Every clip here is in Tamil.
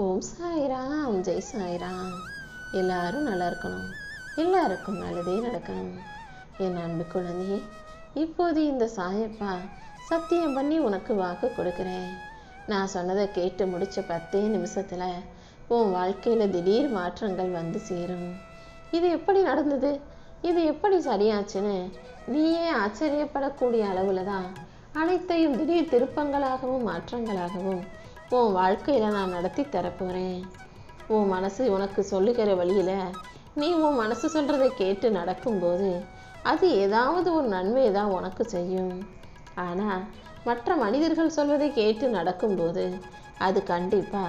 ஓம் சாய்ராம், ஜெய் சாய்ராம். எல்லாரும் நல்லா இருக்கணும், எல்லாருக்கும் நல்லதே நடக்கணும். என் அன்பு குழந்தையே, இப்போது இந்த சாயப்பா சத்தியம் பண்ணி உனக்கு வாக்கு கொடுக்குறேன். நான் சொன்னதை கேட்டு முடிச்ச 10 நிமிஷத்துல உன் வாழ்க்கையில திடீர் மாற்றங்கள் வந்து சேரும். இது எப்படி நடந்தது, இது எப்படி சரியாச்சுன்னு நீயே ஆச்சரியப்படக்கூடிய அளவுல தான் அனைத்தையும் திடீர் திருப்பங்களாகவும் மாற்றங்களாகவும் உன் வாழ்க்கையில நான் நடத்தி தரப்போறேன். உன் மனசு உனக்கு சொல்லுகிற வழியில நீ உன் மனசு சொல்றதை கேட்டு நடக்கும்போது அது ஏதாவது ஒரு நன்மையை தான் உனக்கு செய்யும். ஆனா மற்ற மனிதர்கள் சொல்வதை கேட்டு நடக்கும்போது அது கண்டிப்பா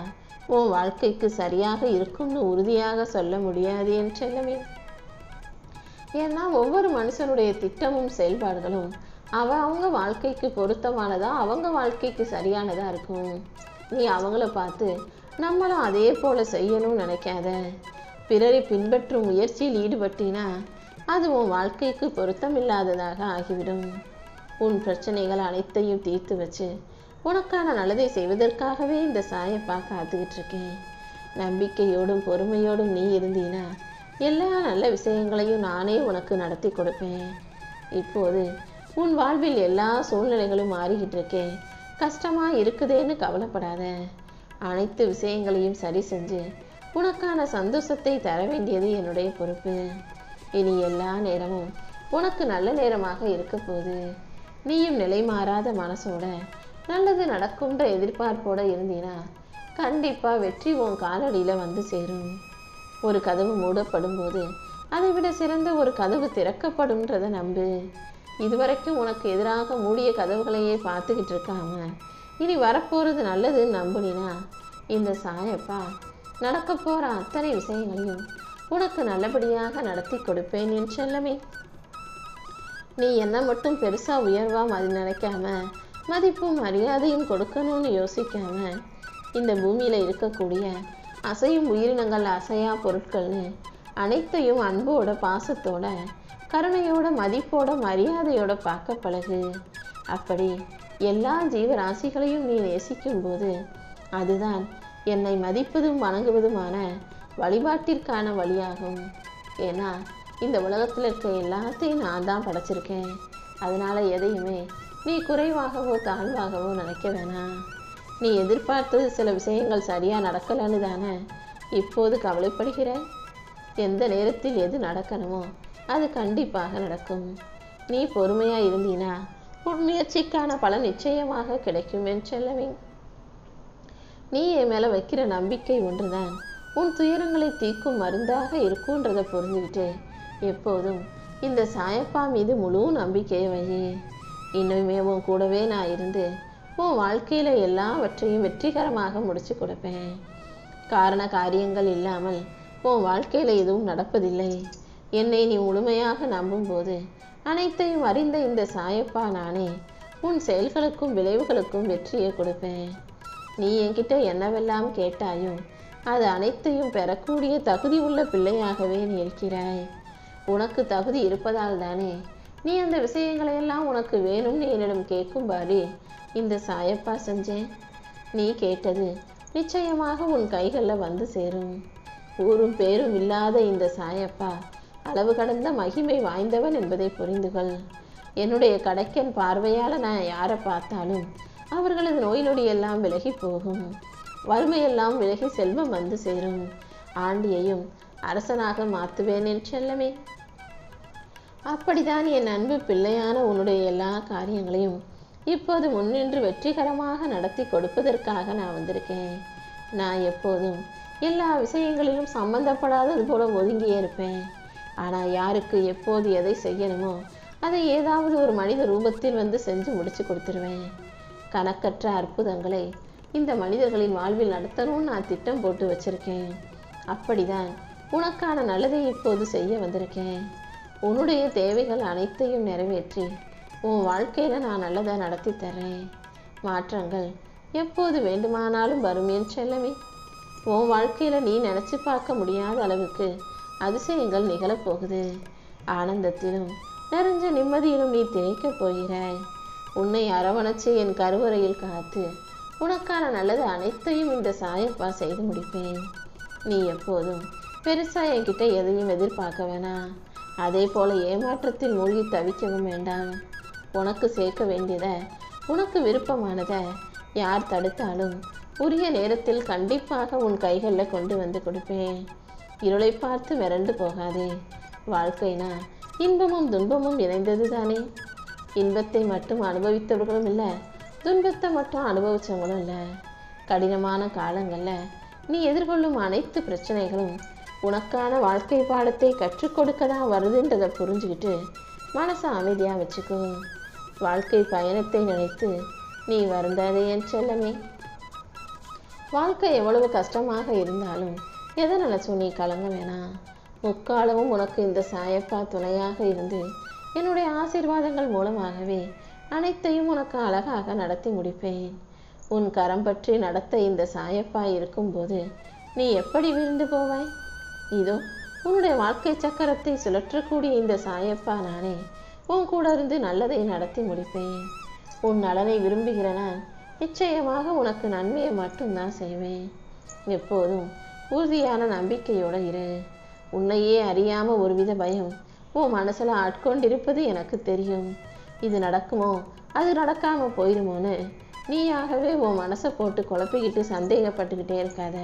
உன் வாழ்க்கைக்கு சரியாக இருக்கும்னு உறுதியாக சொல்ல முடியாது என் செல்லமே. ஏன்னா ஒவ்வொரு மனுஷனுடைய திட்டமும் செயல்பாடுகளும் அவங்க வாழ்க்கைக்கு பொருத்தமானதா, அவங்க வாழ்க்கைக்கு சரியானதா இருக்கும். நீ அவங்கள பார்த்து நம்மளும் அதே போல செய்யணும்னு நினைக்காத. பிறரை பின்பற்றும் முயற்சியில் ஈடுபட்டினா அது உன் வாழ்க்கைக்கு பொருத்தமில்லாததாக ஆகிவிடும். உன் பிரச்சனைகள் அனைத்தையும் தீர்த்து வச்சு உனக்கான நல்லதை செய்வதற்காகவே இந்த சாயப்பா காத்துக்கிட்டு இருக்கேன். நம்பிக்கையோடும் பொறுமையோடும் நீ இருந்தீனா எல்லா நல்ல விஷயங்களையும் நானே உனக்கு நடத்தி கொடுப்பேன். இப்போது உன் வாழ்வில் எல்லா சூழ்நிலைகளும் மாறிக்கிட்டு இருக்கேன், கஷ்டமா இருக்குதேன்னு கவலைப்படாத. அனைத்து விஷயங்களையும் சரி செஞ்சு உனக்கான சந்தோஷத்தை தர வேண்டியது என்னுடைய பொறுப்பு. இனி எல்லா நேரமும் உனக்கு நல்ல நேரமாக இருக்க போகுது. நீயும் நிலை மாறாத மனசோட நல்லது நடக்கும்ன்ற எதிர்பார்ப்போட இருந்தீனா கண்டிப்பா வெற்றி உன் காலடியில வந்து சேரும். ஒரு கதவு மூடப்படும் போது அதை விட சிறந்த ஒரு கதவு திறக்கப்படும்ன்றத நம்பு. இதுவரைக்கும் உனக்கு எதிராக மூடிய கதவுகளையே பார்த்துக்கிட்டு இருக்காம இனி வரப்போறது நல்லதுன்னு நம்புனா இந்த சாயப்பா நடக்க போற அத்தனை விஷயங்களையும் உனக்கு நல்லபடியாக நடத்தி கொடுப்பேன் என் செல்லமே. நீ என்ன மட்டும் பெருசா உயர்வா நினைக்காம மதிப்பும் மரியாதையும் கொடுக்கணும்னு யோசிக்காம இந்த பூமியில இருக்கக்கூடிய அசையும் உயிரினங்கள், அசையா பொருட்கள்னு அனைத்தையும் அன்போட, பாசத்தோட, கருணையோட, மதிப்போட, மரியாதையோட பார்க்க பழகு. அப்படி எல்லா ஜீவராசிகளையும் நீ நேசிக்கும் போது அதுதான் என்னை மதிப்பதும் வணங்குவதுமான வழிபாட்டிற்கான வழியாகும். ஏன்னா இந்த உலகத்தில் இருக்க எல்லாத்தையும் நான் தான் படைச்சிருக்கேன். அதனால எதையுமே நீ குறைவாகவோ தாழ்வாகவோ நினைக்க வேணாம். நீ எதிர்பார்த்தது சில விஷயங்கள் சரியா நடக்கலன்னு தானே இப்போது கவலைப்படுகிற. எந்த நேரத்தில் எது நடக்கணுமோ அது கண்டிப்பாக நடக்கும். நீ பொறுமையா இருந்தீனா உன் முயற்சிக்கான பலன் நிச்சயமாக கிடைக்கும் என் செல்லவே. நீ என் மேல வைக்கிற நம்பிக்கை ஒன்றுதான் உன் துயரங்களை தீர்க்கும் மருந்தாக இருக்கும்ன்றதை புரிஞ்சுக்கிட்டு எப்போதும் இந்த சாயப்பா மீது முழு நம்பிக்கையை வை. இன்னுமே உன் கூடவே நான் இருந்து உன் வாழ்க்கையில எல்லாவற்றையும் வெற்றிகரமாக முடிச்சு கொடுப்பேன். காரண காரியங்கள் இல்லாமல் உன் வாழ்க்கையில எதுவும் நடப்பதில்லை. என்னை நீ முழுமையாக நம்பும் போது அனைத்தையும் அறிந்த இந்த சாயப்பா நானே உன் செயல்களுக்கும் விளைவுகளுக்கும் வெற்றியை கொடுப்பேன். நீ என்கிட்ட என்னவெல்லாம் கேட்டாயோ அது அனைத்தையும் பெறக்கூடிய தகுதி உள்ள பிள்ளையாகவே நீ இருக்கிறாய். உனக்கு தகுதி இருப்பதால் தானே நீ அந்த விஷயங்களையெல்லாம் உனக்கு வேணும்னு என்னிடம் கேட்கும்படி இந்த சாயப்பா செஞ்சேன். நீ கேட்டது நிச்சயமாக உன் கைகளில் வந்து சேரும். ஊரும் பேரும் இல்லாத இந்த சாயப்பா அளவு கடந்த மகிமை வாய்ந்தவன் என்பதை புரிந்துகொள். என்னுடைய கடைக்கன் பார்வையால் நான் யாரை பார்த்தாலும் அவர்களது நோய் நொடியெல்லாம் விலகி போகும், வறுமையெல்லாம் விலகி செல்வம் வந்து சேரும். ஆண்டியையும் அரசனாக மாற்றுவேன் என் செல்லமே. அப்படிதான் என் அன்பு பிள்ளையான உன்னுடைய எல்லா காரியங்களையும் இப்போது முன்னின்று வெற்றிகரமாக நடத்தி கொடுப்பதற்காக நான் வந்திருக்கேன். நான் எப்போதும் எல்லா விஷயங்களிலும் சம்பந்தப்படாதது போல ஒதுங்கியே இருப்பேன். ஆனால் யாருக்கு எப்போது எதை செய்யணுமோ அதை ஏதாவது ஒரு மனித ரூபத்தில் வந்து செஞ்சு முடிச்சு கொடுத்துருவேன். கணக்கற்ற அற்புதங்களை இந்த மனிதர்களின் வாழ்வில் நடத்தணும்னு நான் திட்டம் போட்டு வச்சிருக்கேன். அப்படிதான் உனக்கான நல்லதை இப்போது செய்ய வந்திருக்கேன். உன்னுடைய தேவைகள் அனைத்தையும் நிறைவேற்றி உன் வாழ்க்கையில நான் நல்லதை நடத்தி தர்றேன். மாற்றங்கள் எப்போது வேண்டுமானாலும் வரும் என் செல்லமே. உன் வாழ்க்கையில நீ நினைச்சு பார்க்க முடியாத அளவுக்கு அதிசயங்கள் நிகழப்போகுது. ஆனந்தத்திலும் நிறைஞ்ச நிம்மதியிலும் நீ திளைக்கப் போகிறாய். உன்னை அரவணைச்சு என் கருவறையில் காத்து உனக்கான நல்லது அனைத்தையும் இந்த சாயப்பா செய்து முடிப்பேன். நீ எப்போதும் பெருசா என்கிட்ட எதையும் எதிர்பார்க்க வேணாம். அதே போல ஏமாற்றத்தில் மூழ்கி தவிக்கவும் வேண்டாம். உனக்கு சேர்க்க வேண்டியதை, உனக்கு விருப்பமானதை யார் தடுத்தாலும் உரிய நேரத்தில் கண்டிப்பாக உன் கைகளில் கொண்டு வந்து கொடுப்பேன். இருளை பார்த்து மிரண்டு போகாதே. வாழ்க்கைனா இன்பமும் துன்பமும் இணைந்தது தானே. இன்பத்தை மட்டும் அனுபவித்தவர்களும் இல்லை, துன்பத்தை மட்டும் அனுபவிச்சவங்களும் இல்லை. கடினமான காலங்களில் நீ எதிர்கொள்ளும் அனைத்து பிரச்சனைகளும் உனக்கான வாழ்க்கை பாடத்தை கற்றுக் கொடுக்க தான் வருதுன்றதை புரிஞ்சுக்கிட்டு மனசை அமைதியாக வச்சுக்கோ. வாழ்க்கை பயணத்தை நினைத்து நீ வருந்தாதே என் செல்லமே. வாழ்க்கை எவ்வளவு கஷ்டமாக இருந்தாலும் எதை நினைச்சும் நீ கலங்க வேணாம். முக்காலமும் உனக்கு இந்த சாயப்பா துணையாக இருந்து என்னுடைய ஆசீர்வாதங்கள் மூலமாகவே அனைத்தையும் உனக்கு அழகாக நடத்தி முடிப்பேன். உன் கரம் பற்றி நடத்த இந்த சாயப்பா இருக்கும்போது நீ எப்படி விழுந்து போவாய்? இதோ உன்னுடைய வாழ்க்கை சக்கரத்தை சுழற்றக்கூடிய இந்த சாயப்பா நானே உன் கூட இருந்து நல்லதை நடத்தி முடிப்பேன். உன் நலனை விரும்புகிற நான் நிச்சயமாக உனக்கு நன்மையை மட்டும்தான் செய்வேன். எப்போதும் உறுதியான நம்பிக்கையோட இரு. உன்னையே அறியாம ஒருவித பயம் உன் மனசுல ஆட்கொண்டிருப்பது எனக்கு தெரியும். இது நடக்குமோ அது நடக்காம போயிடுமோன்னு நீயாகவே உன் மனசை போட்டு குழப்பிக்கிட்டு சந்தேகப்பட்டுக்கிட்டே இருக்காத.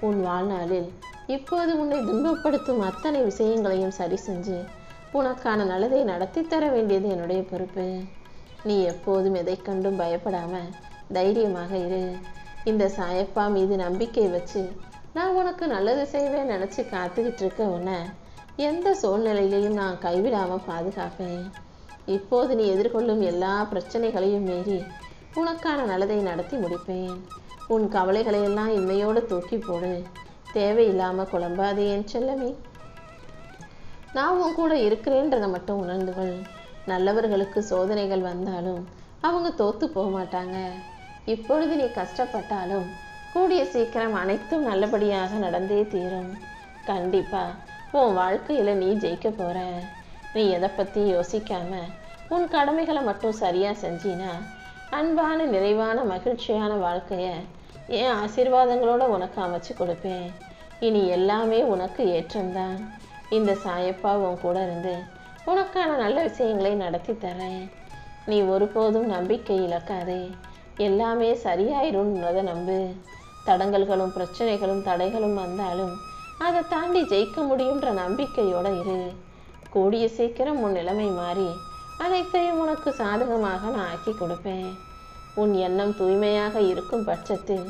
உன் வாழ்நாளில் இப்போது உன்னை துன்பப்படுத்தும் அத்தனை விஷயங்களையும் சரி செஞ்சு உனக்கான நல்லதை நடத்தி தர வேண்டியது என்னுடைய பொறுப்பு. நீ எப்போதும் எதை கண்டும் பயப்படாம தைரியமாக இரு. இந்த சாயப்பா மீது நம்பிக்கை வச்சு நான் உனக்கு நல்லது செய்வேன் நினைச்சு காத்துக்கிட்டு இருக்க உன்னை எந்த சூழ்நிலையிலையும் நான் கைவிடாம பாதுகாப்பேன். இப்போது நீ எதிர்கொள்ளும் எல்லா பிரச்சனைகளையும் மீறி உனக்கான நல்லதை நடத்தி முடிப்பேன். உன் கவலைகளையெல்லாம் இன்மையோடு தூக்கி போடு. தேவையில்லாம குழம்பாதே என் செல்லமே. நான் உன் கூட இருக்கிறேன்றதை மட்டும் உணர்ந்துகள். நல்லவர்களுக்கு சோதனைகள் வந்தாலும் அவங்க தோத்து போக மாட்டாங்க. இப்பொழுது நீ கஷ்டப்பட்டாலும் கூடிய சீக்கிரம் அனைத்தும் நல்லபடியாக நடந்தே தீரும். கண்டிப்பா உன் வாழ்க்கையில நீ ஜெயிக்க போற. நீ எதை பத்தி யோசிக்காம உன் கடமைகளை மட்டும் சரியா செஞ்சினா அன்பான நிறைவான மகிழ்ச்சியான வாழ்க்கைய என் ஆசீர்வாதங்களோட உனக்கு அமைச்சு கொடுப்பேன். இனி எல்லாமே உனக்கு ஏற்றம்தான். இந்த சாயப்பா உன் கூட இருந்து உனக்கான நல்ல விஷயங்களை நடத்தி தரேன். நீ ஒருபோதும் நம்பிக்கை இழக்காதே. எல்லாமே சரியாயிரும்ன்றதை நம்பு. தடங்கல்களும் பிரச்சனைகளும் தடைகளும் வந்தாலும் அதை தாண்டி ஜெயிக்க முடியுன்ற நம்பிக்கையோட இரு. கூடிய சீக்கிரம் உன் நிலைமை மாறி அனைத்தையும் உனக்கு சாதகமாக நான் ஆக்கி கொடுப்பேன். உன் எண்ணம் தூய்மையாக இருக்கும் பட்சத்தில்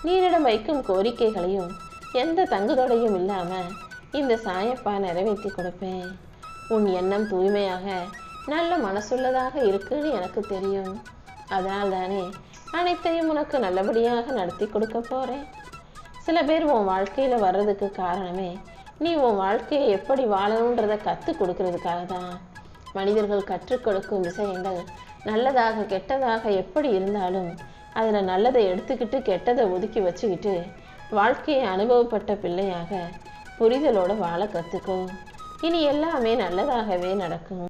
நீரிடம் வைக்கும் கோரிக்கைகளையும் எந்த தங்குதடையும் இல்லாம இந்த சாயப்பா நிறைவேற்றி கொடுப்பேன். உன் எண்ணம் தூய்மையாக நல்ல மனசுள்ளதாக இருக்குன்னு எனக்கு தெரியும். அதனால் தானே அனைத்தையும் உனக்கு நல்லபடியாக நடத்தி கொடுக்க போறேன். சில பேர் உன் வாழ்க்கையில வர்றதுக்கு காரணமே நீ உன் வாழ்க்கையை எப்படி வாழணுன்றதை கற்றுக் கொடுக்கறதுக்காக தான். மனிதர்கள் கற்றுக் கொடுக்கும் விஷயங்கள் நல்லதாக கெட்டதாக எப்படி இருந்தாலும் அதில் நல்லதை எடுத்துக்கிட்டு கெட்டதை ஒதுக்கி வச்சுக்கிட்டு வாழ்க்கையை அனுபவப்பட்ட பிள்ளையாக புரிதலோட வாழ கற்றுக்கோ. இனி எல்லாமே நல்லதாகவே நடக்கும்.